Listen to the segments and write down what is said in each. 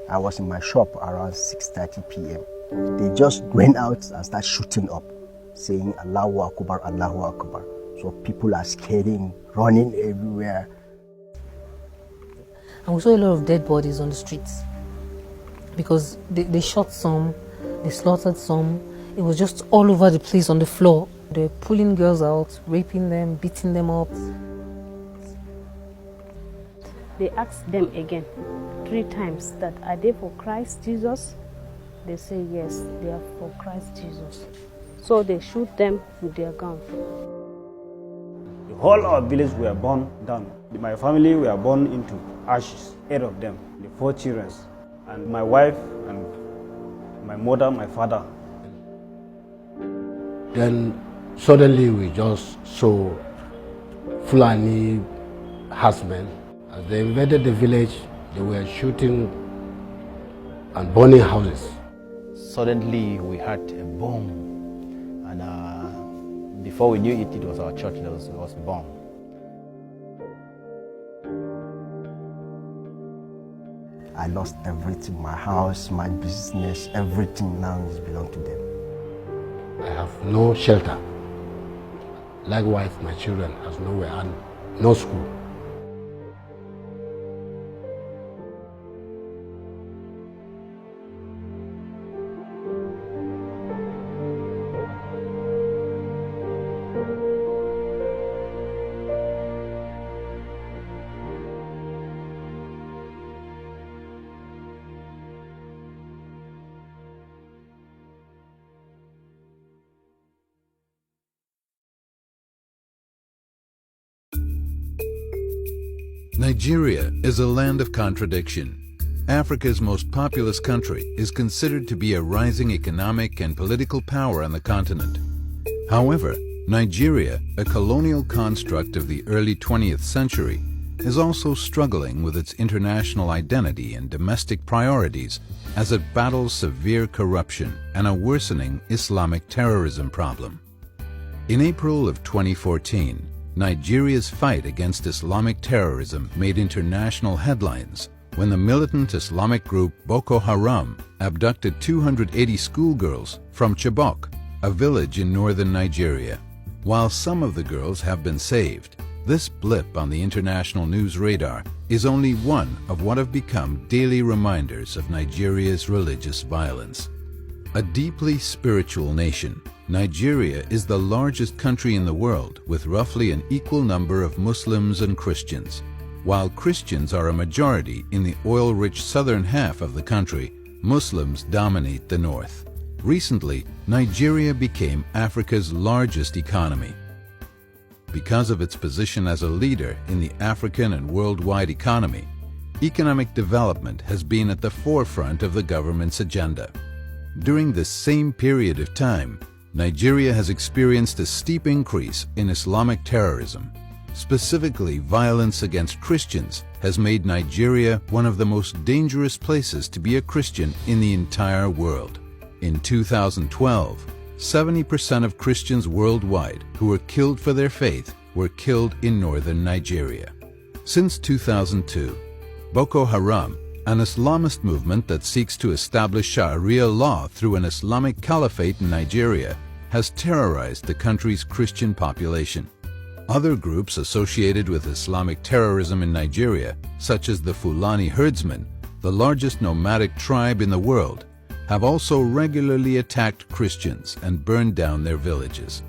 I was in my shop around 6:30 p.m. They just went out and started shooting up, saying Allahu Akbar, Allahu Akbar. So people are scaring, running everywhere. And we saw a lot of dead bodies on the streets because they shot some, they slaughtered some. It was just all over the place on the floor. They're pulling girls out, raping them, beating them up. They asked them again 3 times that are they for Christ Jesus? They say yes, they are for Christ Jesus. So they shoot them with their gun. The whole of our village were burned down. My family were burned into ashes, 8 of them, the 4 children, and my wife and my mother, my father. Then suddenly we just saw Fulani herdsmen. As they invaded the village, they were shooting and burning houses. Suddenly we heard a boom, and before we knew it, it was our church that was bombed. I lost everything, my house, my business, everything now is belong to them. I have no shelter. Likewise, my children have nowhere and no school. Nigeria is a land of contradiction. Africa's most populous country is considered to be a rising economic and political power on the continent. However, Nigeria, a colonial construct of the early 20th century, is also struggling with its international identity and domestic priorities as it battles severe corruption and a worsening Islamic terrorism problem. In April of 2014, Nigeria's fight against Islamic terrorism made international headlines when the militant Islamic group Boko Haram abducted 280 schoolgirls from Chibok, a village in northern Nigeria. While some of the girls have been saved, this blip on the international news radar is only one of what have become daily reminders of Nigeria's religious violence. A deeply spiritual nation, Nigeria is the largest country in the world with roughly an equal number of Muslims and Christians. While Christians are a majority in the oil-rich southern half of the country, Muslims dominate the north. Recently, Nigeria became Africa's largest economy. Because of its position as a leader in the African and worldwide economy, economic development has been at the forefront of the government's agenda. During this same period of time, Nigeria has experienced a steep increase in Islamic terrorism. Specifically, violence against Christians has made Nigeria one of the most dangerous places to be a Christian in the entire world. In 2012, 70% of Christians worldwide who were killed for their faith were killed in northern Nigeria. Since 2002, Boko Haram, an Islamist movement that seeks to establish Sharia law through an Islamic caliphate in Nigeria, has terrorized the country's Christian population. Other groups associated with Islamic terrorism in Nigeria, such as the Fulani herdsmen, the largest nomadic tribe in the world, have also regularly attacked Christians and burned down their villages.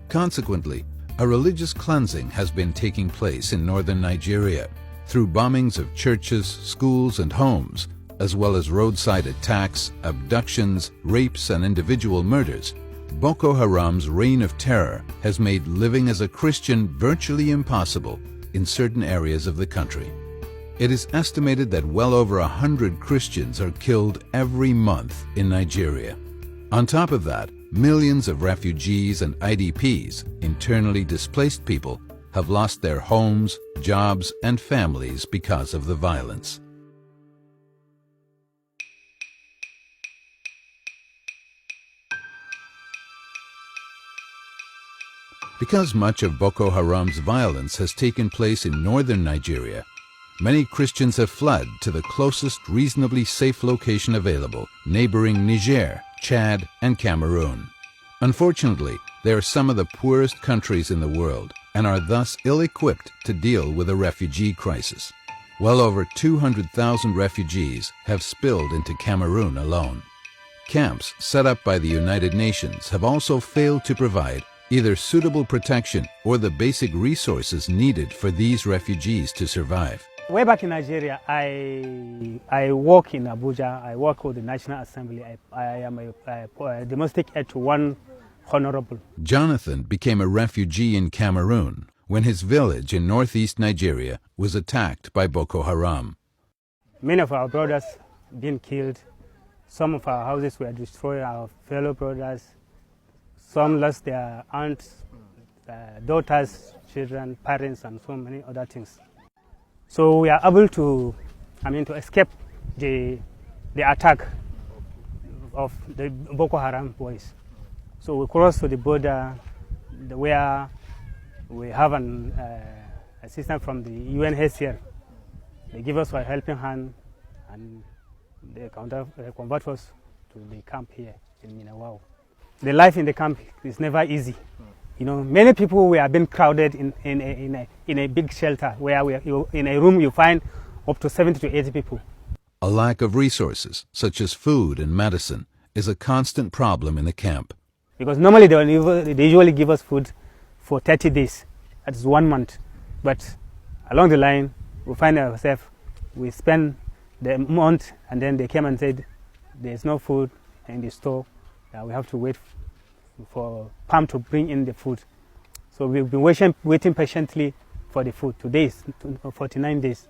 Consequently, a religious cleansing has been taking place in northern Nigeria through bombings of churches, schools, and homes, as well as roadside attacks, abductions, rapes, and individual murders. Boko Haram's reign of terror has made living as a Christian virtually impossible in certain areas of the country. It is estimated that well over 100 Christians are killed every month in Nigeria. On top of that, millions of refugees and IDPs, internally displaced people, have lost their homes, jobs, and families because of the violence. Because much of Boko Haram's violence has taken place in northern Nigeria, many Christians have fled to the closest reasonably safe location available, neighboring Niger, Chad, and Cameroon. Unfortunately, they are some of the poorest countries in the world and are thus ill-equipped to deal with a refugee crisis. Well over 200,000 refugees have spilled into Cameroon alone. Camps set up by the United Nations have also failed to provide either suitable protection or the basic resources needed for these refugees to survive. Way back in Nigeria, I work in Abuja. I work with the National Assembly. I am a domestic aide to one honorable. Jonathan became a refugee in Cameroon when his village in northeast Nigeria was attacked by Boko Haram. Many of our brothers been killed. Some of our houses were destroyed, our fellow brothers. Some lost their aunts, daughters, children, parents, and so many other things. So we are able to, to escape the attack of the Boko Haram boys. So we crossed to the border where we have an assistance from the UNHCR. They give us a helping hand and they convert us to the camp here in Minawao. The life in the camp is never easy. Many people have been crowded in a big shelter where in a room you find up to 70 to 80 people. A lack of resources, such as food and medicine, is a constant problem in the camp. Because normally they usually give us food for 30 days, that's 1 month. But along the line, we find ourselves, we spend the month and then they came and said, there's no food in the store, we have to wait for PAM to bring in the food. So we've been waiting patiently for the food. Today is 49 days.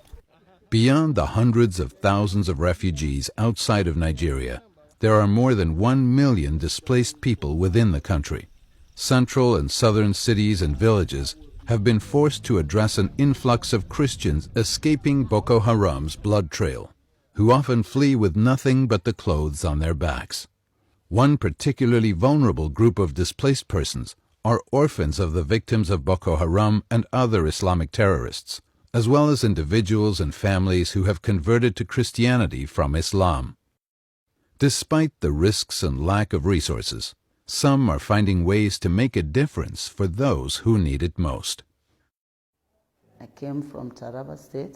Beyond the hundreds of thousands of refugees outside of Nigeria, there are more than 1 million displaced people within the country. Central and southern cities and villages have been forced to address an influx of Christians escaping Boko Haram's blood trail, who often flee with nothing but the clothes on their backs. One particularly vulnerable group of displaced persons are orphans of the victims of Boko Haram and other Islamic terrorists, as well as individuals and families who have converted to Christianity from Islam. Despite the risks and lack of resources, some are finding ways to make a difference for those who need it most. I came from Taraba State.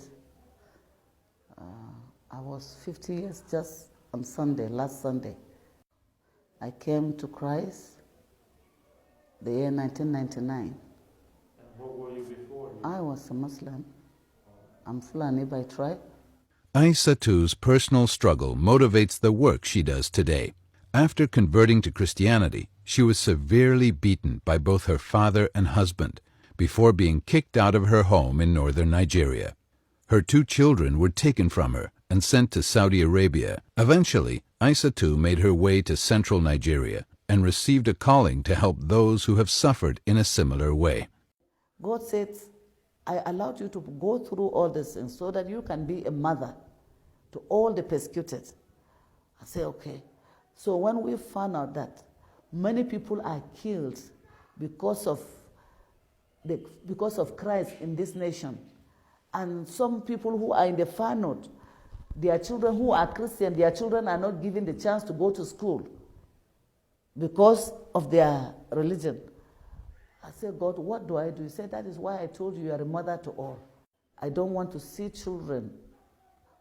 I was 50 years just on Sunday, last Sunday. I came to Christ the year 1999. And what were you before? I was a Muslim. I'm Fulani by tribe. Aisatu's personal struggle motivates the work she does today. After converting to Christianity, she was severely beaten by both her father and husband before being kicked out of her home in northern Nigeria. Her 2 children were taken from her and sent to Saudi Arabia. Eventually, Aisatu made her way to central Nigeria and received a calling to help those who have suffered in a similar way. God said, I allowed you to go through all this things so that you can be a mother to all the persecuted. I say, okay. So when we found out that many people are killed because of Christ in this nation, and some people who are in the far north, their children who are Christian, their children are not given the chance to go to school because of their religion. I said, God, what do I do? He said, that is why I told you, you are a mother to all. I don't want to see children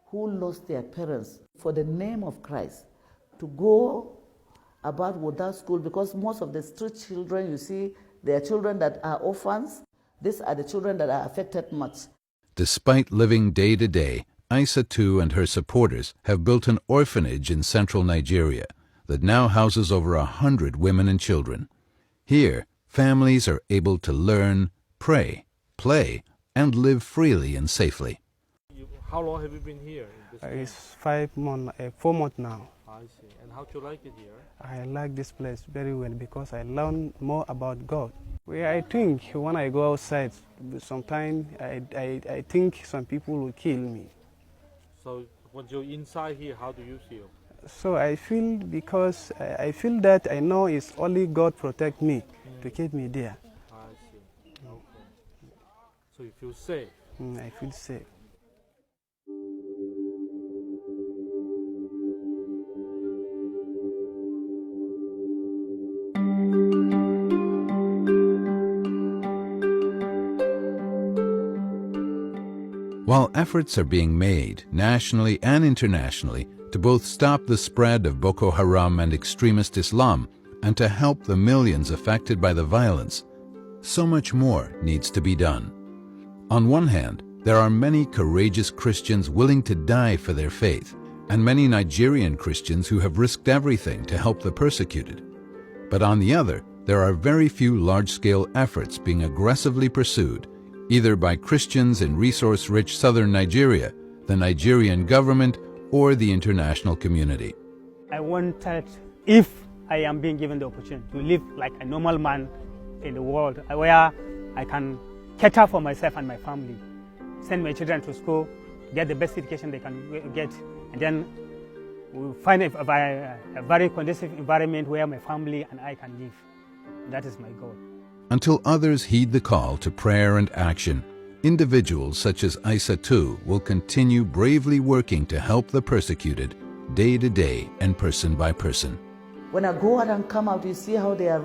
who lost their parents for the name of Christ to go about without school, because most of the street children, you see, they are children that are orphans. These are the children that are affected much. Despite living day to day, Aisatu and her supporters have built an orphanage in central Nigeria that now houses over 100 women and children. Here, families are able to learn, pray, play, and live freely and safely. How long have you been here? It's 4 months now. I see. And how do you like it here? I like this place very well because I learn more about God. I think when I go outside, sometimes I think some people will kill me. So when you're inside here, how do you feel? So I feel, because I feel that I know it's only God protect me to keep me there. I see. Okay. So you feel safe? I feel safe. While efforts are being made, nationally and internationally, to both stop the spread of Boko Haram and extremist Islam and to help the millions affected by the violence, so much more needs to be done. On one hand, there are many courageous Christians willing to die for their faith, and many Nigerian Christians who have risked everything to help the persecuted. But on the other, there are very few large-scale efforts being aggressively pursued, either by Christians in resource-rich southern Nigeria, the Nigerian government, or the international community. I wanted, if I am being given the opportunity to live like a normal man in the world, where I can cater for myself and my family, send my children to school, get the best education they can get, and then we'll find a very conducive environment where my family and I can live. That is my goal. Until others heed the call to prayer and action, individuals such as Aissatou will continue bravely working to help the persecuted day to day and person by person. When I go out and come out, you see how they are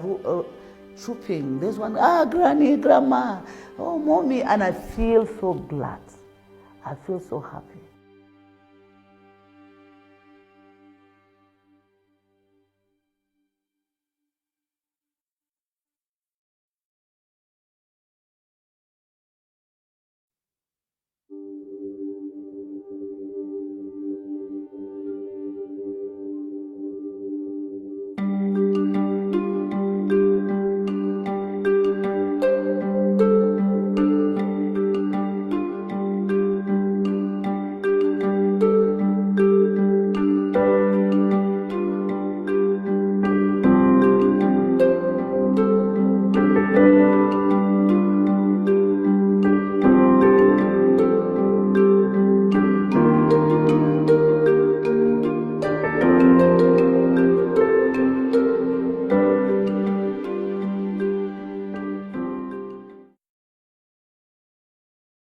trooping. This one, granny, grandma, oh, mommy, and I feel so glad. I feel so happy.